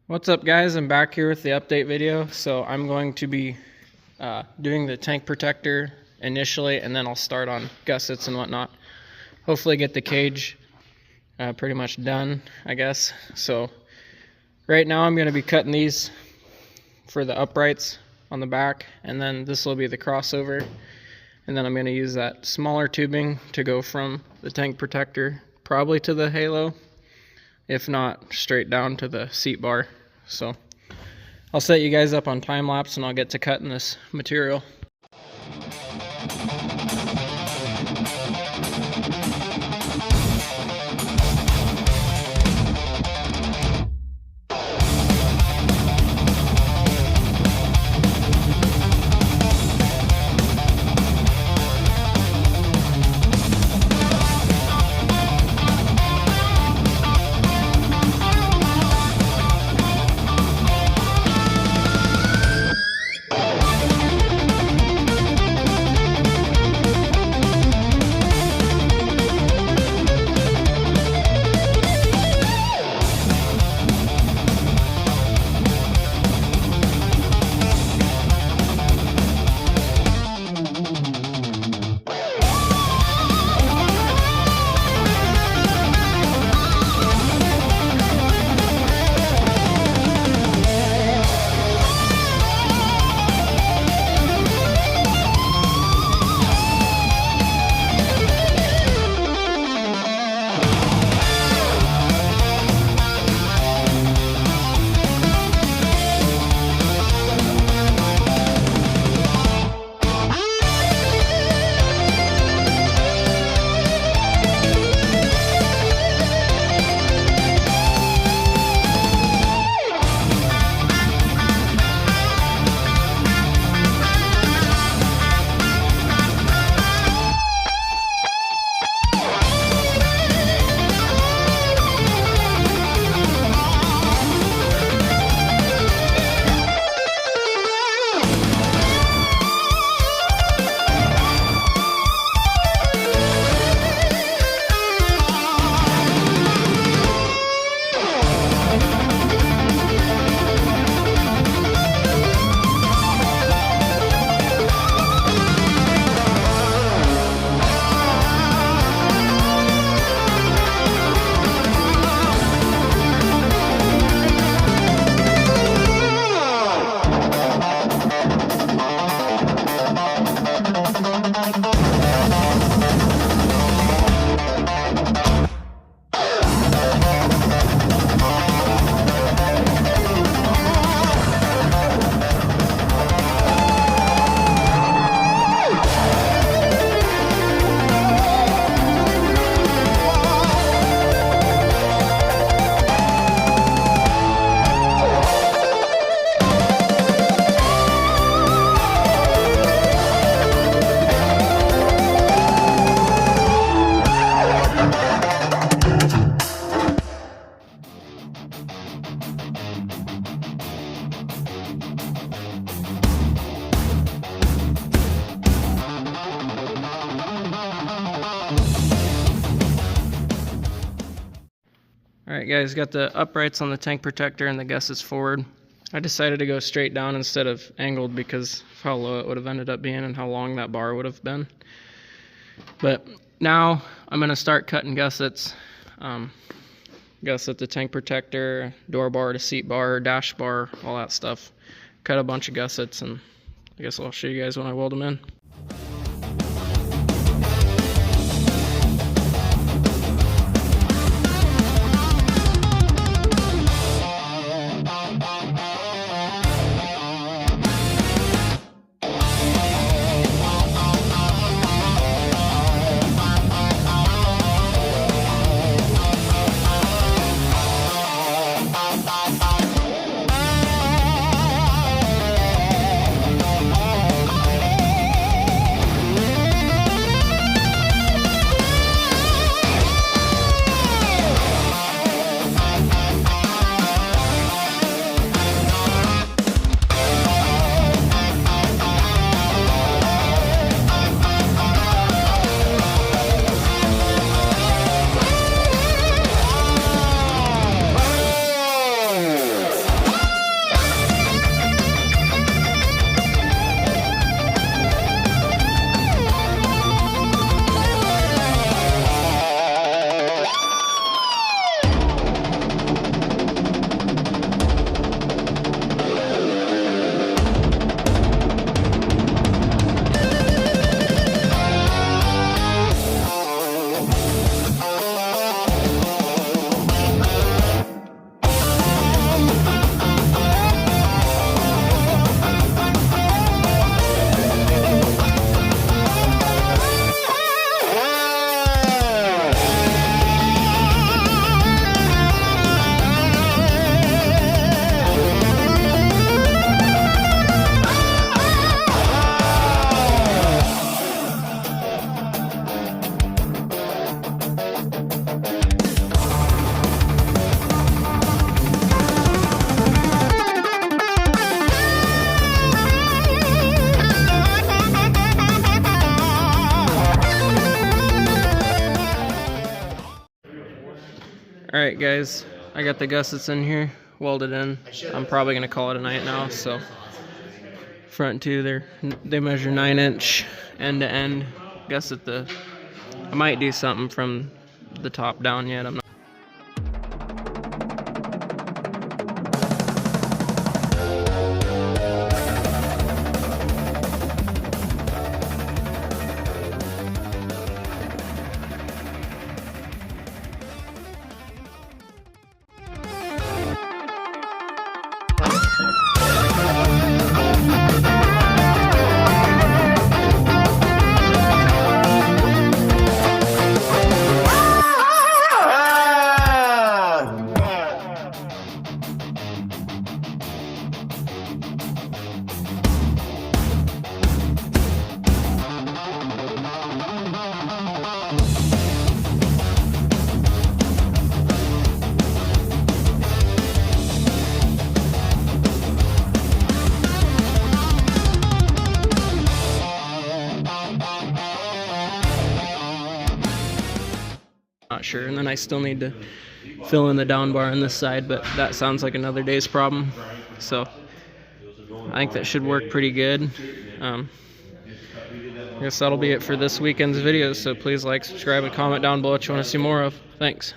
What's up, guys? I'm back here with the update video. So I'm going to be doing the tank protector initially, and then I'll start on gussets and whatnot. Hopefully get the cage pretty much done, I guess. So right now I'm going to be cutting these for the uprights on the back, and then this will be the crossover, and then I'm going to use that smaller tubing to go from the tank protector probably to the halo, if not straight down to the seat bar. So I'll set you guys up on time lapse and I'll get to cutting this material. Alright guys, got the uprights on the tank protector and the gussets forward. I decided to go straight down instead of angled because of how low it would have ended up being and how long that bar would have been. But now I'm going to start cutting gussets. Gusset the tank protector, door bar to seat bar, dash bar, all that stuff. Cut a bunch of gussets, and I guess I'll show you guys when I weld them in. Alright guys, I got the gussets in here, welded in. I'm probably going to call it a night now, so front two, they measure 9" end to end. I might do something from the top down yet, I'm not. Not sure, and then I still need to fill in the down bar on this side, but that sounds like another day's problem. So I think that should work pretty good. I guess that'll be it for this weekend's video, so please like, subscribe, and comment down below what you want to see more of. Thanks.